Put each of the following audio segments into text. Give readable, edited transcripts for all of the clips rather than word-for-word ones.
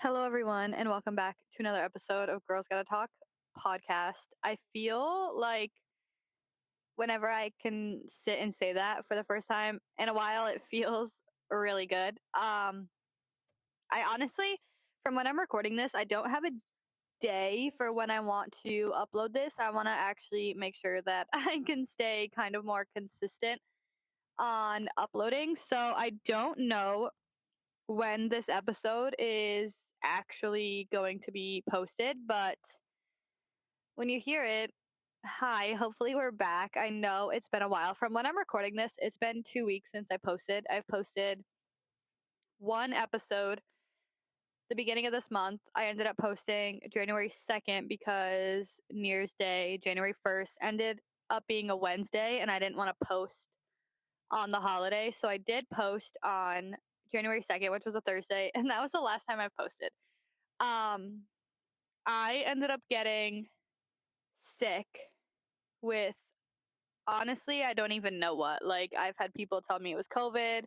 Hello, everyone, and welcome back to another episode of Girls Gotta Talk podcast. I feel like whenever I can sit and say that for the first time in a while, it feels really good. I honestly, from when I'm recording this, I don't have a day for when I want to upload this. I want to actually make sure that I can stay kind of more consistent on uploading. So I don't know when this episode is actually going to be posted, but when you hear it, hi, hopefully we're back. I know it's been a while. From when I'm recording this, it's been 2 weeks since I posted. I've posted one episode the beginning of this month. I ended up posting January 2nd because New Year's Day, January 1st, ended up being a Wednesday, and I didn't want to post on the holiday. So I did post on January 2nd, which was a Thursday, and that was the last time I've posted. I ended up getting sick with, honestly, I don't even know what. Like, I've had people tell me it was COVID,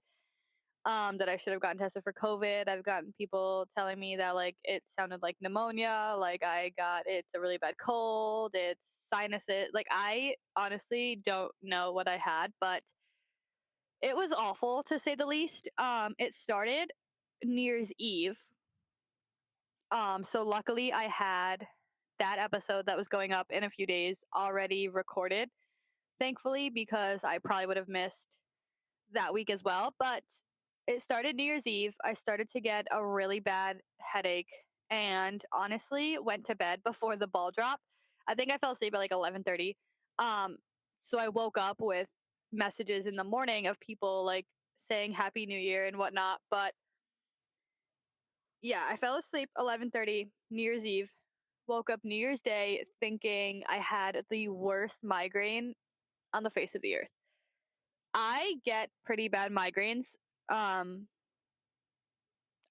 that I should have gotten tested for COVID. I've gotten people telling me that, like, it sounded like pneumonia, like it's a really bad cold, it's sinuses. Like, I honestly don't know what I had, but it was awful to say the least. It started New Year's Eve. So luckily I had that episode that was going up in a few days already recorded, thankfully, because I probably would have missed that week as well. But it started New Year's Eve. I started to get a really bad headache and honestly went to bed before the ball drop. I think I fell asleep at like 11:30. So I woke up with messages in the morning of people like saying Happy New Year and whatnot. But yeah, I fell asleep 11:30 New Year's Eve. Woke up New Year's Day thinking I had the worst migraine on the face of the earth. I get pretty bad migraines. I don't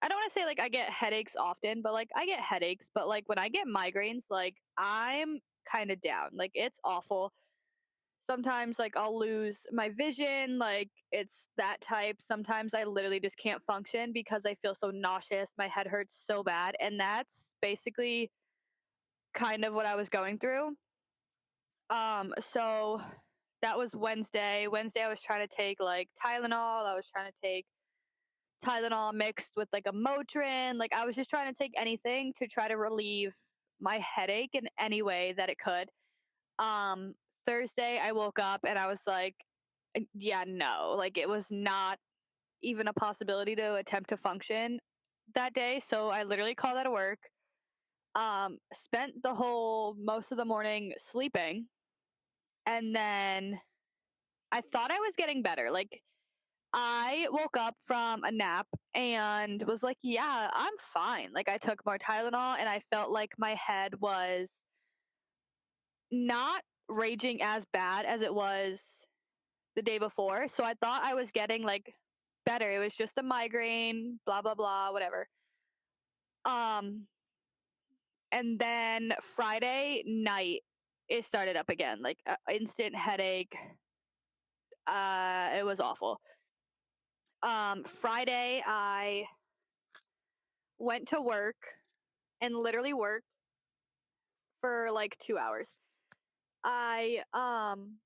want to say like I get headaches often, but like I get headaches, but like when I get migraines, like I'm kind of down. Like it's awful. Sometimes like I'll lose my vision, like it's that type. Sometimes I literally just can't function because I feel so nauseous. My head hurts so bad, and that's basically kind of what I was going through. So that was Wednesday. Wednesday I was trying to take like Tylenol. I was trying to take Tylenol mixed with like a Motrin. Like I was just trying to take anything to try to relieve my headache in any way that it could. Um Thursday I woke up and I was like, yeah, no. Like it was not even a possibility to attempt to function that day. So I literally called out of work. Spent the whole most of the morning sleeping, and then I thought I was getting better. Like I woke up from a nap and was like, yeah, I'm fine. Like I took more Tylenol and I felt like my head was not raging as bad as it was the day before. So I thought I was getting like better. It was just a migraine, blah blah blah, whatever. Um and then Friday night it started up again, like instant headache. It was awful. Friday I went to work and literally worked for like 2 hours. I um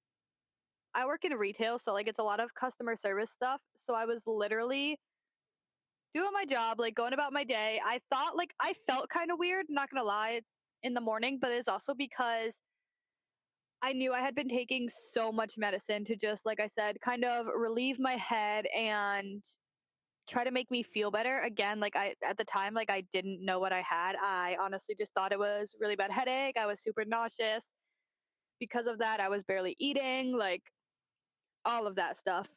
I work in retail, so like it's a lot of customer service stuff. So I was literally doing my job, like going about my day. I thought like I felt kind of weird, not gonna lie, in the morning, but it's also because I knew I had been taking so much medicine to just, like I said, kind of relieve my head and try to make me feel better. Again, like I at the time, like I didn't know what I had. I honestly just thought it was really bad headache. I was super nauseous. Because of that, I was barely eating, like all of that stuff.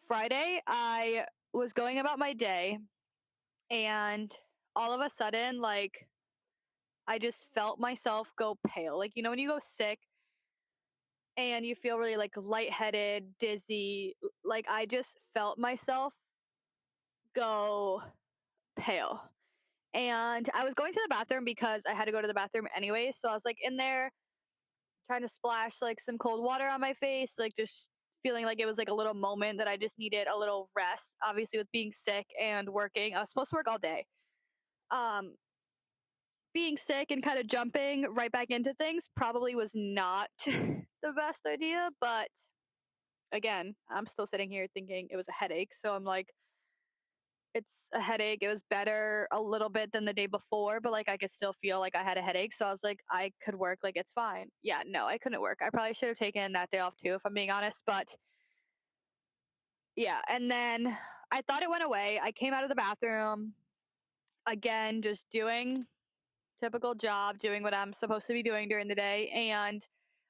Friday, I was going about my day and all of a sudden, like I just felt myself go pale. Like, you know, when you go sick and you feel really like lightheaded, dizzy, like I just felt myself go pale. And I was going to the bathroom because I had to go to the bathroom anyway. So I was like in there trying to splash like some cold water on my face, like just feeling like it was like a little moment that I just needed a little rest. Obviously, with being sick and working, I was supposed to work all day. being sick and kind of jumping right back into things probably was not the best idea. But again, I'm still sitting here thinking it was a headache. So I'm like, it's a headache. It was better a little bit than the day before, but like I could still feel like I had a headache. So I was like, I could work. Like it's fine. Yeah, no, I couldn't work. I probably should have taken that day off too, if I'm being honest. But yeah. And then I thought it went away. I came out of the bathroom again, just doing typical job, doing what I'm supposed to be doing during the day. And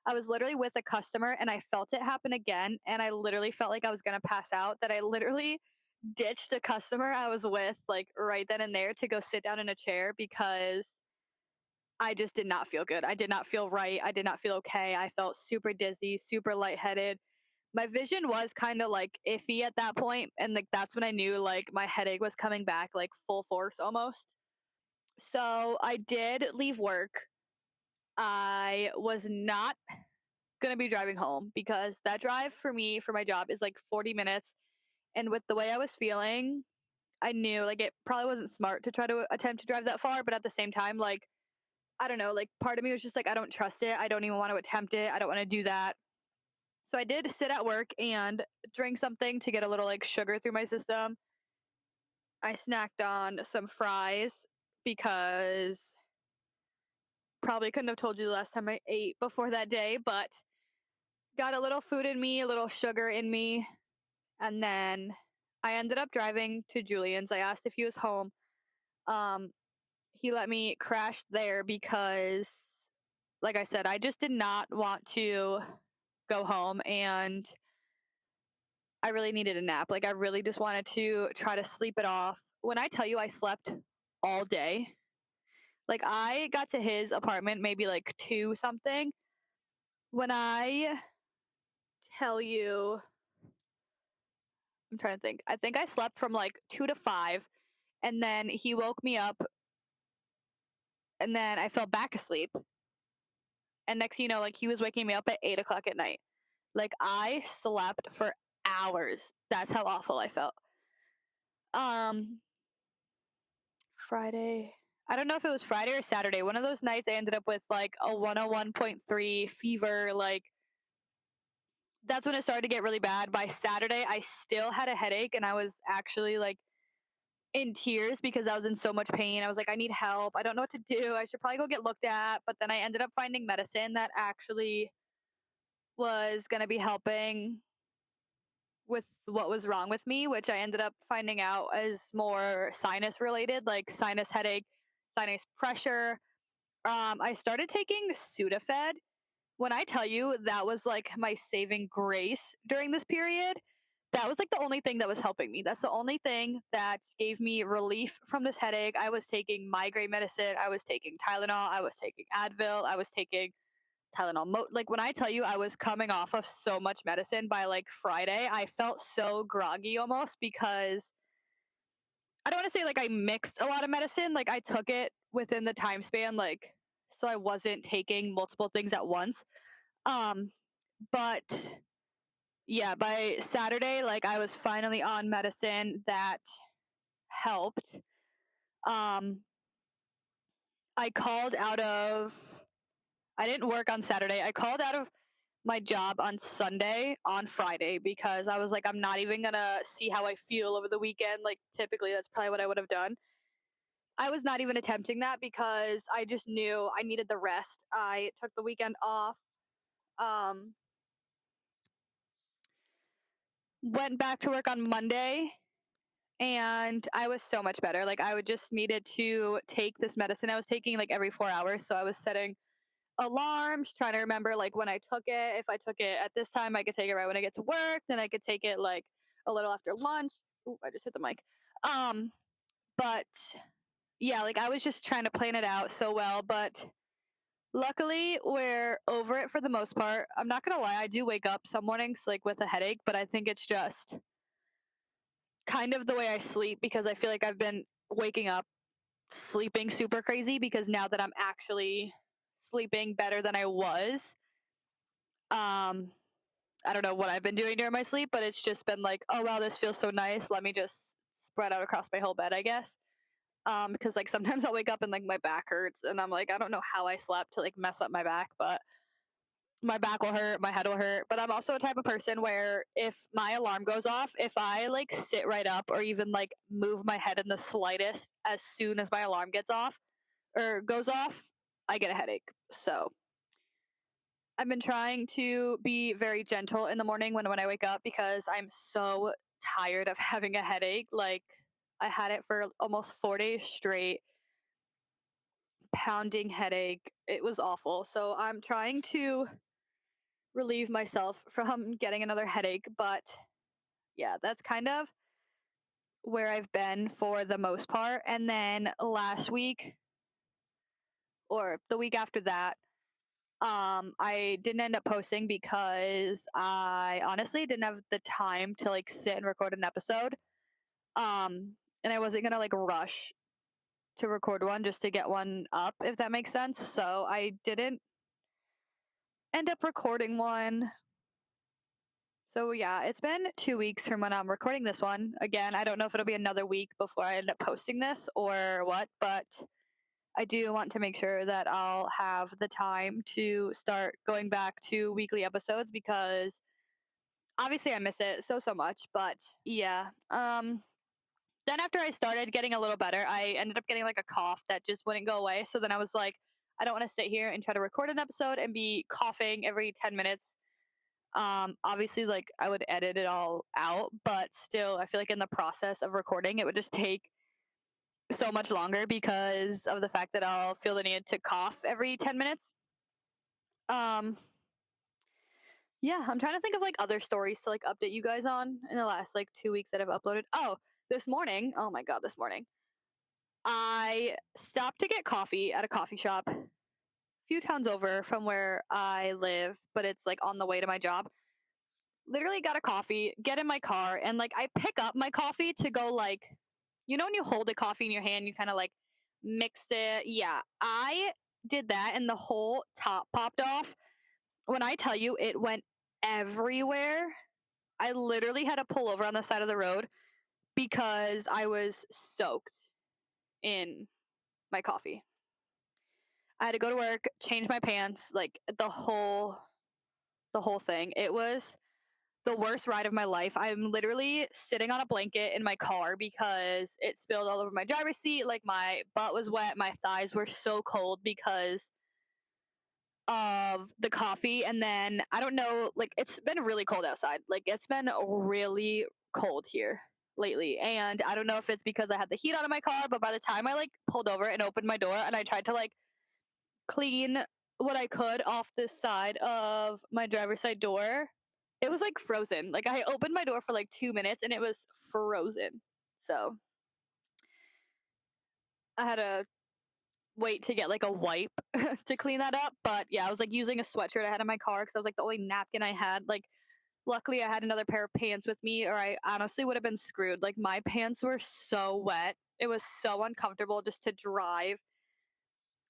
I was literally with a customer and I felt it happen again. And I literally felt like I was going to pass out, that I literally ditched a customer I was with like right then and there to go sit down in a chair because I just did not feel good. I did not feel right. I did not feel okay. I felt super dizzy, super lightheaded. My vision was kind of like iffy at that point, and like that's when I knew like my headache was coming back like full force almost. So I did leave work. I was not going to be driving home because that drive for me for my job is like 40 minutes. And with the way I was feeling, I knew like it probably wasn't smart to try to attempt to drive that far. But at the same time, like, I don't know, like part of me was just like, I don't trust it. I don't even want to attempt it. I don't want to do that. So I did sit at work and drink something to get a little like sugar through my system. I snacked on some fries because probably couldn't have told you the last time I ate before that day, but got a little food in me, a little sugar in me. And then I ended up driving to Julian's. I asked if he was home. Um, he let me crash there because, like I said, I just did not want to go home and I really needed a nap. Like, I really just wanted to try to sleep it off. When I tell you I slept all day, like, I got to his apartment maybe like 2 something. When I tell you, I'm trying to think. I think I slept from like 2 to 5, and then he woke me up, and then I fell back asleep. And next, you know, like he was waking me up at 8 o'clock at night. Like I slept for hours. That's how awful I felt. Um, Friday. I don't know if it was Friday or Saturday. One of those nights I ended up with like a 101.3 fever. Like that's when it started to get really bad. By Saturday, I still had a headache and I was actually like in tears because I was in so much pain. I was like, I need help. I don't know what to do. I should probably go get looked at. But then I ended up finding medicine that actually was going to be helping with what was wrong with me, which I ended up finding out as more sinus related, like sinus headache, sinus pressure. I started taking Sudafed. When I tell you that was like my saving grace during this period, that was like the only thing that was helping me. That's the only thing that gave me relief from this headache. I was taking migraine medicine. I was taking Tylenol. I was taking Advil. I was taking Tylenol. Like when I tell you I was coming off of so much medicine by like Friday, I felt so groggy almost because I don't want to say like I mixed a lot of medicine. Like I took it within the time span, like so I wasn't taking multiple things at once. Um, but yeah, by Saturday, like I was finally on medicine that helped. Um, I called out of. I didn't work on Saturday. I called out of my job on Sunday on Friday because I was like, I'm not even gonna see how I feel over the weekend. Like typically that's probably what I would have done. I was not even attempting that because I just knew I needed the rest. I took the weekend off. Um, went back to work on Monday and I was so much better. Like I would just needed to take this medicine I was taking like every 4 hours. So I was setting alarms, trying to remember like when I took it. If I took it at this time, I could take it right when I get to work. Then I could take it like a little after lunch. Ooh, I just hit the mic. But yeah, like I was just trying to plan it out so well. But luckily, we're over it for the most part. I'm not gonna lie, I do wake up some mornings like with a headache, but I think it's just kind of the way I sleep because I feel like I've been waking up sleeping super crazy because now that I'm actually sleeping better than I was, um, I don't know what I've been doing during my sleep, but it's just been like, oh wow, this feels so nice. Let me just spread out across my whole bed, I guess. Because like sometimes I'll wake up and like my back hurts and I'm like, I don't know how I slept to like mess up my back, but my back will hurt, my head will hurt. But I'm also a type of person where if my alarm goes off, if I like sit right up or even like move my head in the slightest as soon as my alarm gets off or goes off, I get a headache. So I've been trying to be very gentle in the morning when I wake up because I'm so tired of having a headache. Like I had it for almost 4 days straight, pounding headache. It was awful. So I'm trying to relieve myself from getting another headache. But yeah, that's kind of where I've been for the most part. And then last week or the week after that, I didn't end up posting because I honestly didn't have the time to like sit and record an episode. And I wasn't gonna like rush to record one just to get one up, if that makes sense. So I didn't end up recording one. So yeah, it's been 2 weeks from when I'm recording this one. Again, I don't know if it'll be another week before I end up posting this or what, but I do want to make sure that I'll have the time to start going back to weekly episodes because obviously I miss it so much. But yeah, then after I started getting a little better, I ended up getting like a cough that just wouldn't go away. So then I was like, I don't want to sit here and try to record an episode and be coughing every 10 minutes. Obviously like I would edit it all out, but still I feel like in the process of recording it would just take so much longer because of the fact that I'll feel the need to cough every 10 minutes. Um yeah, I'm trying to think of like other stories to like update you guys on in the last like 2 weeks that I've uploaded. Oh, this morning, oh my god, this morning I stopped to get coffee at a coffee shop a few towns over from where I live, but it's like on the way to my job. Literally got a coffee, get in my car, and like I pick up my coffee to go like, you know, when you hold a coffee in your hand, you kind of like mix it. Yeah, I did that, and the whole top popped off. When I tell you it went everywhere, I literally had to pull over on the side of the road because I was soaked in my coffee. I had to go to work, change my pants, like the whole thing. It was the worst ride of my life. I'm literally sitting on a blanket in my car because it spilled all over my driver's seat. Like my butt was wet, my thighs were so cold because of the coffee. And then I don't know, like it's been really cold outside. Like it's been really cold here lately. And I don't know if it's because I had the heat on in my car, but by the time I like pulled over and opened my door and I tried to like clean what I could off this side of my driver's side door, it was like frozen. Like I opened my door for like 2 minutes and it was frozen. So I had to wait to get like a wipe to clean that up. But yeah, I was like using a sweatshirt I had in my car because I was like the only napkin I had. Like luckily I had another pair of pants with me or I honestly would have been screwed. Like my pants were so wet. It was so uncomfortable just to drive.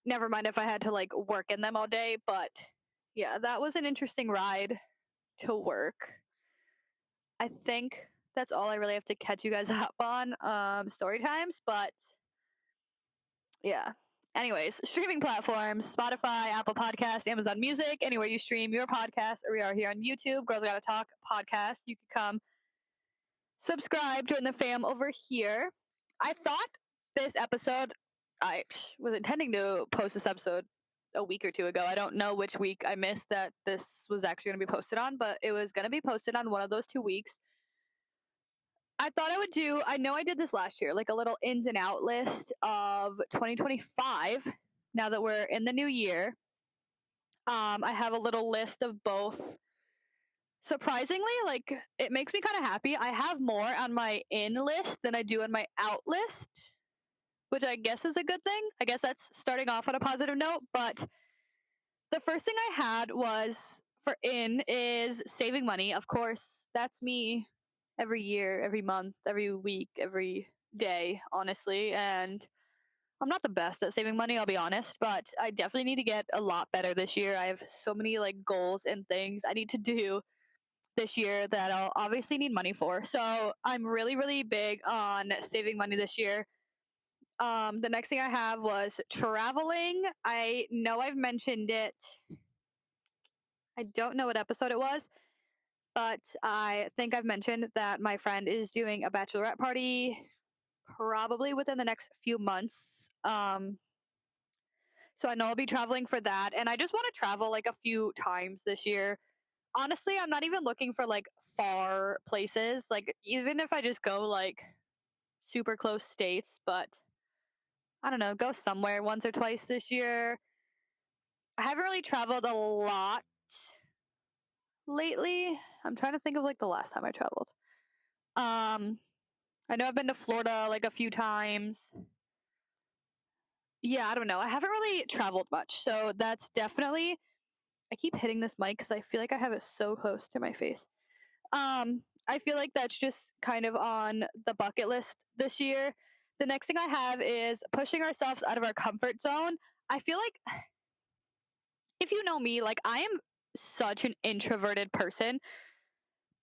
Never mind if I had to like work in them all day, but yeah, that was an interesting ride to work. I think that's all I really have to catch you guys up on story times, but yeah. Anyways, streaming platforms, Spotify, Apple Podcasts, Amazon Music, anywhere you stream your podcast, or we are here on YouTube, Girls Gotta Talk podcast. You can come subscribe, join the fam over here. I thought this episode, I was intending to post this episode a week or two ago. I don't know which week I missed that this was actually going to be posted on, but it was going to be posted on one of those 2 weeks. I thought I would do, I know I did this last year, like a little ins and out list of 2025. Now that we're in the new year, I have a little list of both. Surprisingly, like it makes me kind of happy. I have more on my in list than I do on my out list, which I guess is a good thing. I guess that's starting off on a positive note. But the first thing I had was for in is saving money. Of course, that's me every year, every month, every week, every day, honestly. And I'm not the best at saving money, I'll be honest, but I definitely need to get a lot better this year. I have so many like goals and things I need to do this year that I'll obviously need money for. So I'm really, really big on saving money this year. The next thing I have was traveling. I know I've mentioned it. I don't know what episode it was, but I think I've mentioned that my friend is doing a bachelorette party probably within the next few months. So I know I'll be traveling for that. And I just want to travel like a few times this year. Honestly, I'm not even looking for like far places. Like, even if I just go like super close states, but I don't know, go somewhere once or twice this year. I haven't really traveled a lot lately. I'm trying to think of like the last time I traveled. I know I've been to Florida like a few times. Yeah, I don't know. I haven't really traveled much. So that's definitely, I keep hitting this mic because I feel like I have it so close to my face. I feel like that's just kind of on the bucket list this year. The next thing I have is pushing ourselves out of our comfort zone. I feel like, if you know me, like I am such an introverted person,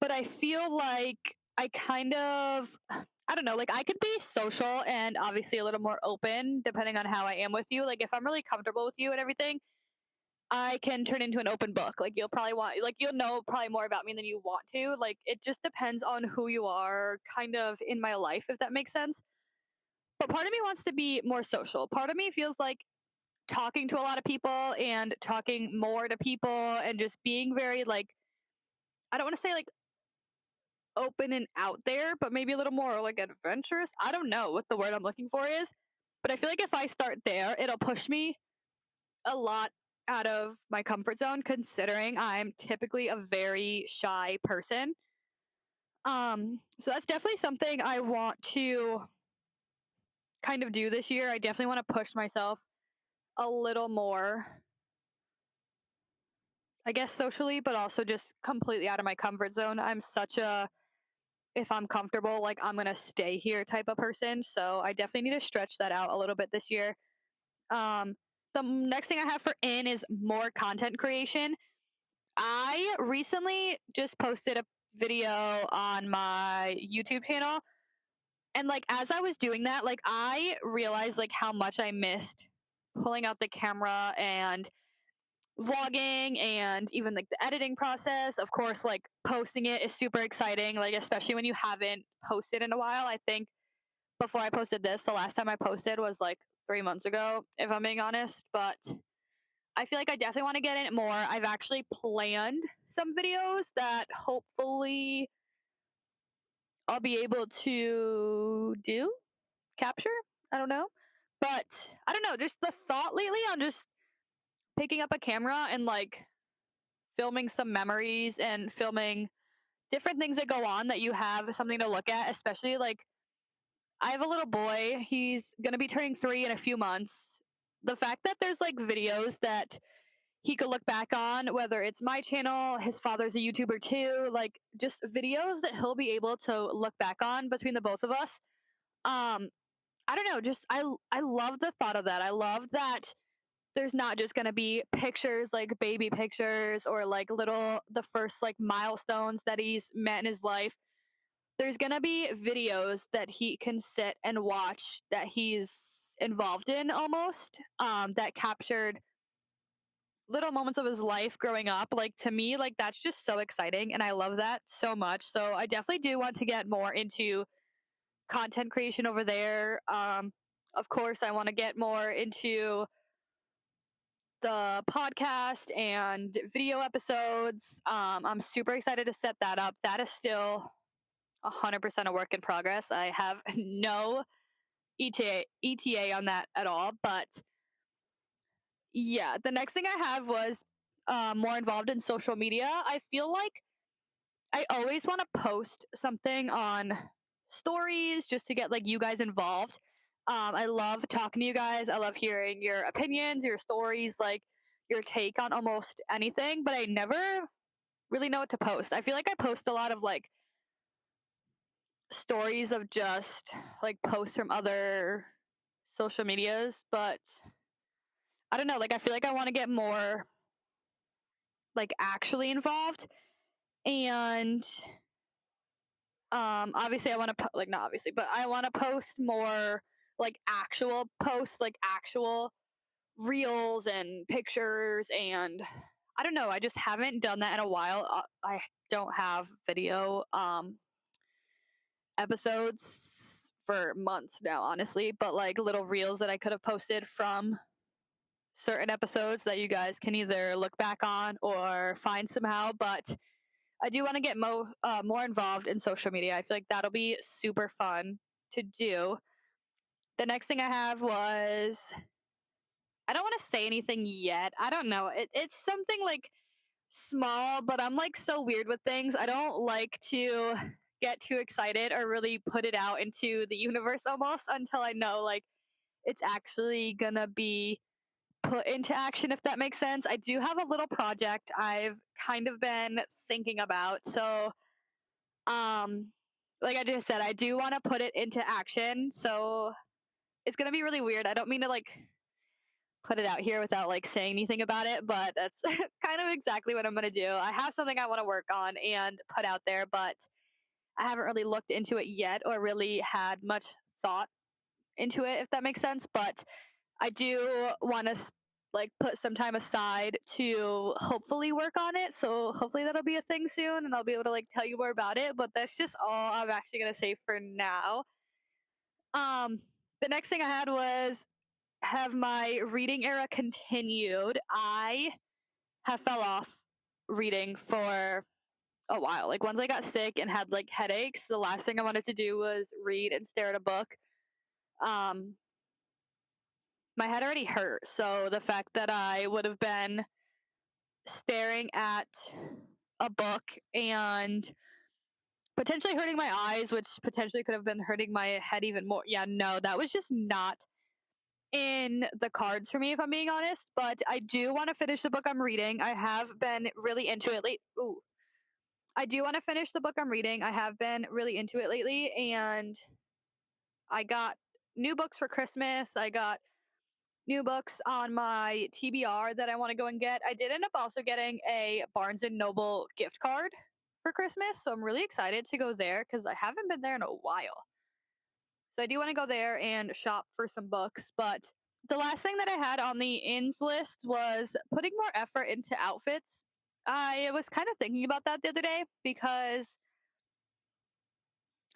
but I feel like I kind of, I don't know, like I could be social and obviously a little more open depending on how I am with you. Like if I'm really comfortable with you and everything, I can turn into an open book. Like you'll probably want, like you'll know probably more about me than you want to. Like it just depends on who you are kind of in my life, if that makes sense. But part of me wants to be more social. Part of me feels like talking to a lot of people and talking more to people and just being very like, I don't want to say like open and out there, but maybe a little more like adventurous. I don't know what the word I'm looking for is, but I feel like if I start there, it'll push me a lot out of my comfort zone considering I'm typically a very shy person. So that's definitely something I want to kind of do this year. I definitely want to push myself a little more, I guess socially, but also just completely out of my comfort zone. I'm such a, if I'm comfortable, like I'm going to stay here type of person. So I definitely need to stretch that out a little bit this year. Um, the next thing I have for in is more content creation. I recently just posted a video on my YouTube channel. And like as I was doing that, like I realized like how much I missed pulling out the camera and vlogging and even like the editing process. Of course, like posting it is super exciting, like especially when you haven't posted in a while. I think before I posted this, the last time I posted was like 3 months ago, if I'm being honest. But I feel like I definitely want to get in it more. I've actually planned some videos that hopefully I'll be able to capture. I don't know. But I don't know, just the thought lately on just picking up a camera and like filming some memories and filming different things that go on that you have something to look at, especially like I have a little boy. He's going to be turning 3 in a few months. The fact that there's like videos that he could look back on, whether it's my channel, his father's a YouTuber too, like just videos that he'll be able to look back on between the both of us. Um, I don't know, just I love the thought of that. I love that there's not just going to be pictures like baby pictures or like little the first like milestones that he's met in his life. There's going to be videos that he can sit and watch that he's involved in almost, that captured little moments of his life growing up. Like to me, like that's just so exciting and I love that so much. So I definitely do want to get more into content creation over there. Of course I want to get more into the podcast and video episodes. I'm super excited to set that up. That is still 100% a work in progress. I have no ETA on that at all. But yeah, the next thing I have was more involved in social media. I feel like I always want to post something on stories just to get like you guys involved. I love talking to you guys. I love hearing your opinions, your stories, like your take on almost anything, but I never really know what to post. I feel like I post a lot of like stories of just like posts from other social medias, but I don't know, like I feel like I want to get more like actually involved and obviously I want to like not obviously, but I want to post more like actual posts, like actual reels and pictures. And I don't know, I just haven't done that in a while. I don't have video episodes for months now, honestly, but like little reels that I could have posted from certain episodes that you guys can either look back on or find somehow. But I do want to get more involved in social media. I feel like that'll be super fun to do. The next thing I have was, I don't want to say anything yet. I don't know. It's something like small, but I'm like so weird with things. I don't like to get too excited or really put it out into the universe almost until I know like it's actually gonna be put into action, if that makes sense. I do have a little project I've kind of been thinking about. So, like I just said, I do want to put it into action. So it's gonna be really weird. I don't mean to like put it out here without like saying anything about it, but that's kind of exactly what I'm gonna do. I have something I want to work on and put out there, but I haven't really looked into it yet or really had much thought into it, if that makes sense. But I do want to like put some time aside to hopefully work on it. So hopefully that'll be a thing soon and I'll be able to like tell you more about it. But that's just all I'm actually gonna say for now. Um the next thing I had was, have my reading era continued? I have fell off reading for a while. Like once I got sick and had like headaches, the last thing I wanted to do was read and stare at a book. Um my head already hurt. So the fact that I would have been staring at a book and potentially hurting my eyes, which potentially could have been hurting my head even more. Yeah, no, that was just not in the cards for me, if I'm being honest. But I do want to finish the book I'm reading. I have been really into it lately. Ooh. I do want to finish the book I'm reading. I have been really into it lately, and I got new books for Christmas. I got new books on my TBR that I want to go and get. I did end up also getting a Barnes and Noble gift card for Christmas, so I'm really excited to go there because I haven't been there in a while. So I do want to go there and shop for some books. But the last thing that I had on the ins list was putting more effort into outfits. I was kind of thinking about that the other day because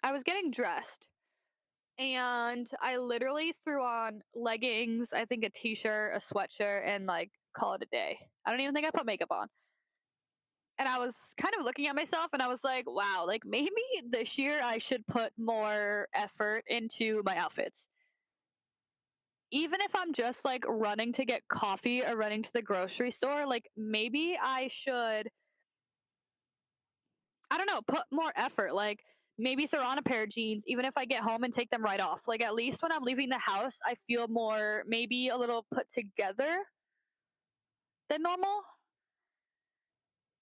I was getting dressed and I literally threw on leggings, I think a t-shirt, a sweatshirt, and like call it a day. I don't even think I put makeup on. And I was kind of looking at myself and I was like, wow, like maybe this year I should put more effort into my outfits. Even if I'm just like running to get coffee or running to the grocery store, like maybe I should, I don't know, put more effort. Like maybe throw on a pair of jeans, even if I get home and take them right off. Like at least when I'm leaving the house, I feel more, maybe a little put together than normal.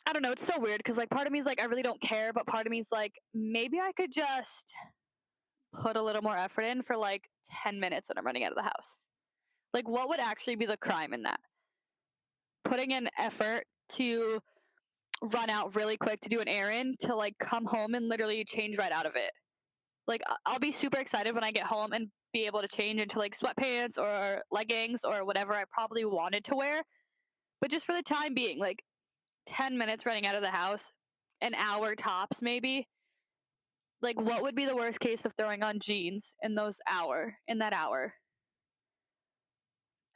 I don't know. It's so weird because like part of me is like, I really don't care. But part of me is like, maybe I could just put a little more effort in for like 10 minutes when I'm running out of the house. Like what would actually be the crime in that? Putting in effort to run out really quick to do an errand to like come home and literally change right out of it. Like I'll be super excited when I get home and be able to change into like sweatpants or leggings or whatever I probably wanted to wear. But just for the time being, like 10 minutes running out of the house, an hour tops maybe. Like what would be the worst case of throwing on jeans in that hour?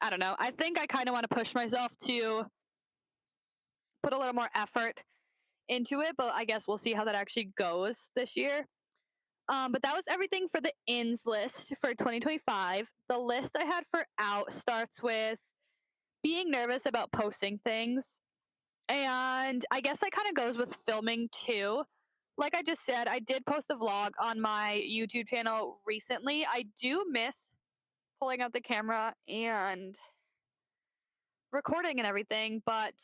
I don't know. I think I kind of want to push myself to put a little more effort into it, but I guess we'll see how that actually goes this year. But that was everything for the ins list for 2025. The list I had for out starts with being nervous about posting things. And I guess that kind of goes with filming too. Like I just said, I did post a vlog on my YouTube channel recently. I do miss pulling out the camera and recording and everything, but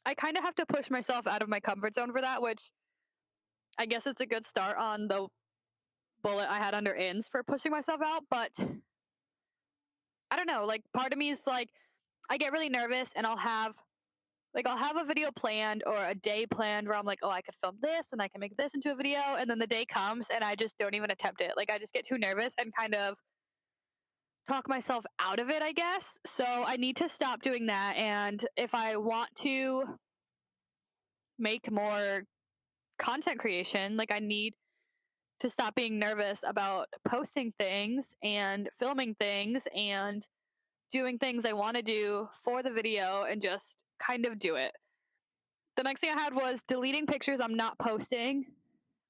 I kind of have to push myself out of my comfort zone for that, which I guess it's a good start on the bullet I had under ins for pushing myself out. But I don't know, like part of me is like, I get really nervous and I'll have Like, I'll have a video planned or a day planned where I'm like, oh, I could film this and I can make this into a video. And then the day comes and I just don't even attempt it. Like, I just get too nervous and kind of talk myself out of it, I guess. So I need to stop doing that. And if I want to make more content creation, like, I need to stop being nervous about posting things and filming things and doing things I want to do for the video and just kind of do it. The next thing I had was deleting pictures I'm not posting.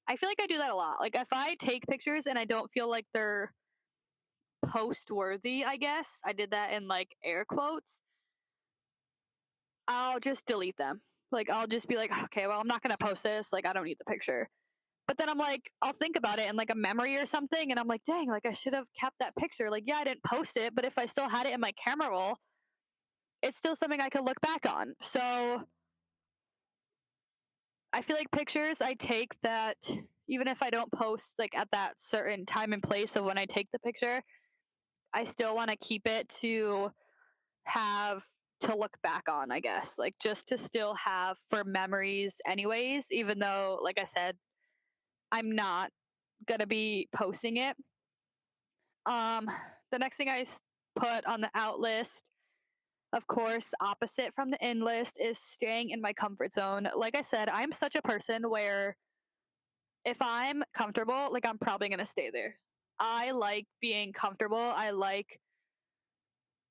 I feel like I do that a lot. Like, if I take pictures and I don't feel like they're post worthy, I guess, I did that in like air quotes, I'll just delete them. Like, I'll just be like, okay, well, I'm not going to post this. Like, I don't need the picture. But then I'm like, I'll think about it in like a memory or something. And I'm like, dang, like, I should have kept that picture. Like, yeah, I didn't post it. But if I still had it in my camera roll, it's still something I could look back on. So I feel like pictures I take that, even if I don't post like at that certain time and place of when I take the picture, I still want to keep it to have to look back on, I guess. Like, just to still have for memories anyways, even though, like I said, I'm not going to be posting it. The next thing I put on the out list, of course, opposite from the in list, is staying in my comfort zone. Like I said, I'm such a person where if I'm comfortable, like, I'm probably going to stay there. I like being comfortable. I like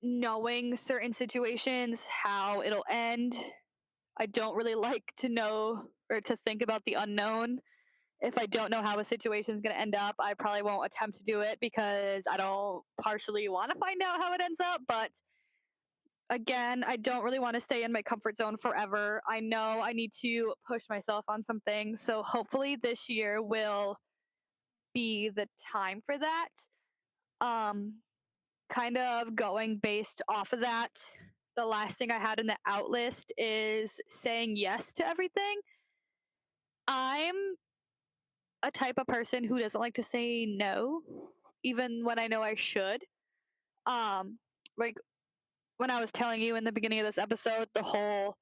knowing certain situations, how it'll end. I don't really like to know or to think about the unknown. If I don't know how a situation is going to end up, I probably won't attempt to do it because I don't partially want to find out how it ends up. But again, I don't really want to stay in my comfort zone forever. I know I need to push myself on some things. So hopefully this year will be the time for that. Kind of going based off of that, the last thing I had in the out list is saying yes to everything. I'm a type of person who doesn't like to say no, even when I know I should. Um, like when I was telling you in the beginning of this episode, the whole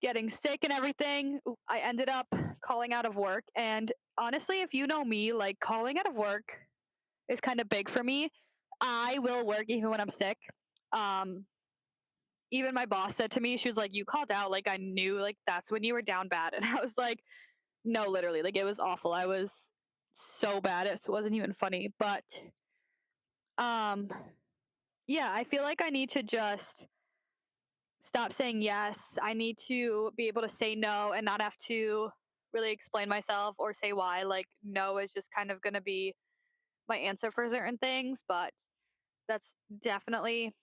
getting sick and everything, I ended up calling out of work. And honestly, if you know me, like, calling out of work is kind of big for me. I will work even when I'm sick. Even my boss said to me, she was like, you called out. Like, I knew, like, that's when you were down bad. And I was like, no, literally. Like, it was awful. I was so bad. It wasn't even funny. But, um, yeah, I feel like I need to just stop saying yes. I need to be able to say no and not have to really explain myself or say why. Like, no is just kind of going to be my answer for certain things. But that's definitely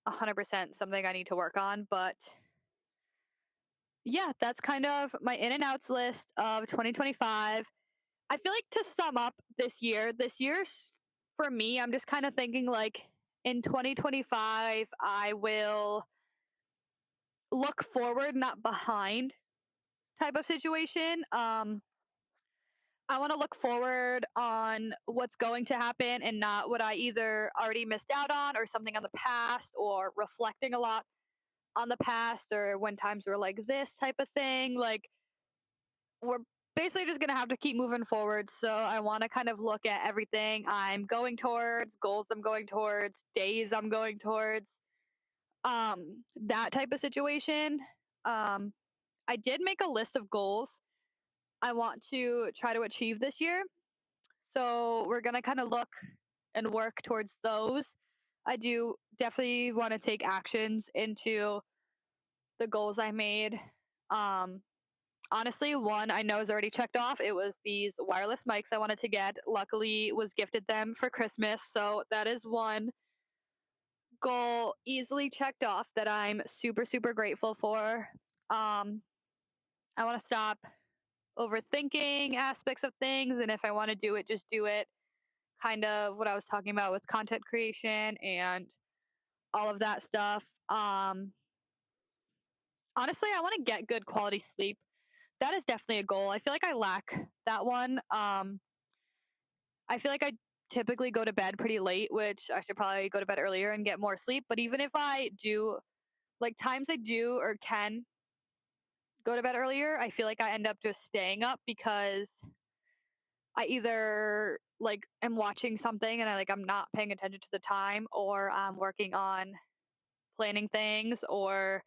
100% something I need to work on. But yeah, that's kind of my in and outs list of 2025. I feel like to sum up this year's for me, I'm just kind of thinking like in 2025, I will look forward, not behind type of situation. I want to look forward on what's going to happen and not what I either already missed out on or something on the past or reflecting a lot on the past or when times were like this type of thing. Like, we're basically just going to have to keep moving forward. So I want to kind of look at everything I'm going towards, goals I'm going towards, days I'm going towards, that type of situation. I did make a list of goals I want to try to achieve this year. So we're going to kind of look and work towards those. I do definitely want to take actions into the goals I made. Honestly, one I know is already checked off. It was these wireless mics I wanted to get. Luckily, was gifted them for Christmas. So that is one goal easily checked off that I'm super, super grateful for. I want to stop overthinking aspects of things. And if I want to do it, just do it. Kind of what I was talking about with content creation and all of that stuff. Honestly, I want to get good quality sleep. That is definitely a goal. I feel like I lack that one. I feel like I typically go to bed pretty late, which I should probably go to bed earlier and get more sleep. But even if I do like times I do or can go to bed earlier, I feel like I end up just staying up because I either like am watching something and I'm not paying attention to the time, or I'm working on planning things, or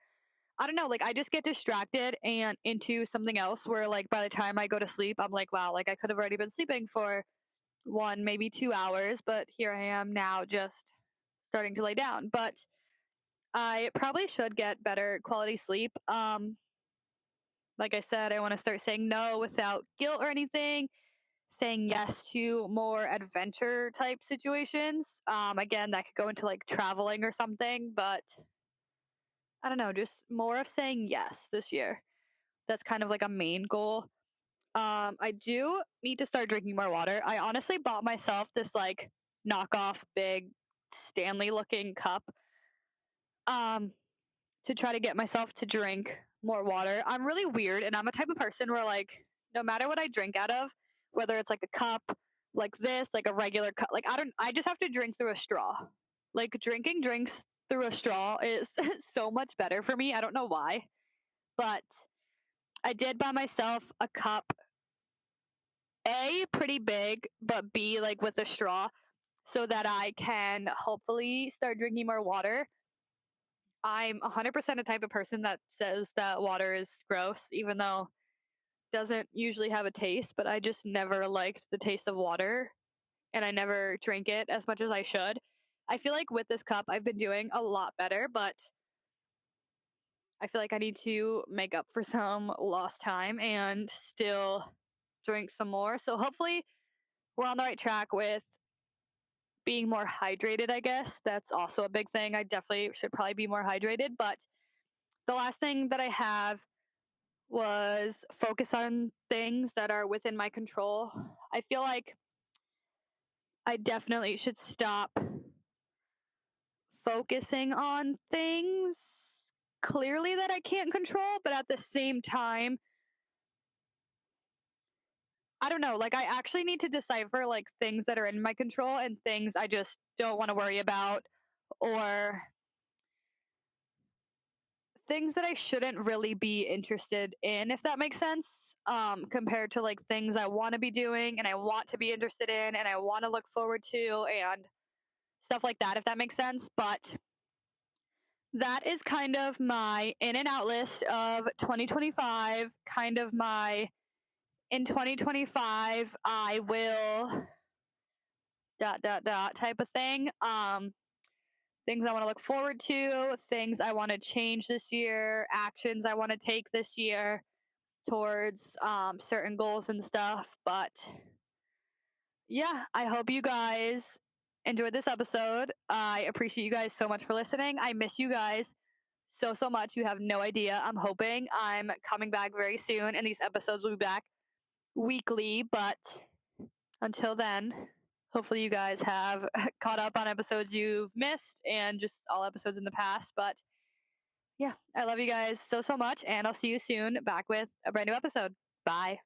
I don't know, like I just get distracted and into something else where like by the time I go to sleep, I'm like, wow, like I could have already been sleeping for 1, maybe 2 hours, but here I am now just starting to lay down. But I probably should get better quality sleep. Like I said, I want to start saying no without guilt or anything, saying yes to more adventure type situations. Again, that could go into like traveling or something, but I don't know, just more of saying yes this year. That's kind of like a main goal. I do need to start drinking more water. I honestly bought myself this like knockoff big Stanley looking cup um to try to get myself to drink more water. I'm really weird and I'm a type of person where like no matter what I drink out of, whether it's like a cup like this, like a regular cup, like I just have to drink through a straw. Like drinking drinks through a straw is so much better for me. I don't know why, but I did buy myself a cup, A, pretty big, but B, like with a straw, so that I can hopefully start drinking more water. I'm 100% a type of person that says that water is gross, even though it doesn't usually have a taste, but I just never liked the taste of water and I never drink it as much as I should. I feel like with this cup, I've been doing a lot better, but I feel like I need to make up for some lost time and still drink some more. So hopefully we're on the right track with being more hydrated, I guess. That's also a big thing. I definitely should probably be more hydrated. But the last thing that I have was focus on things that are within my control. I feel like I definitely should stop focusing on things clearly that I can't control, but at the same time, I don't know, like I actually need to decipher like things that are in my control and things I just don't want to worry about, or things that I shouldn't really be interested in, if that makes sense, compared to like things I want to be doing and I want to be interested in and I want to look forward to and stuff like that, if that makes sense. But that is kind of my in and out list of 2025, kind of my in 2025, I will dot dot dot type of thing. Things I want to look forward to, things I want to change this year, actions I want to take this year towards certain goals and stuff. But yeah, I hope you guys enjoyed this episode. I appreciate you guys so much for listening. I miss you guys so, so much. You have no idea. I'm hoping I'm coming back very soon and these episodes will be back weekly. But until then, hopefully you guys have caught up on episodes you've missed and just all episodes in the past. But yeah, I love you guys so, so much. And I'll see you soon back with a brand new episode. Bye.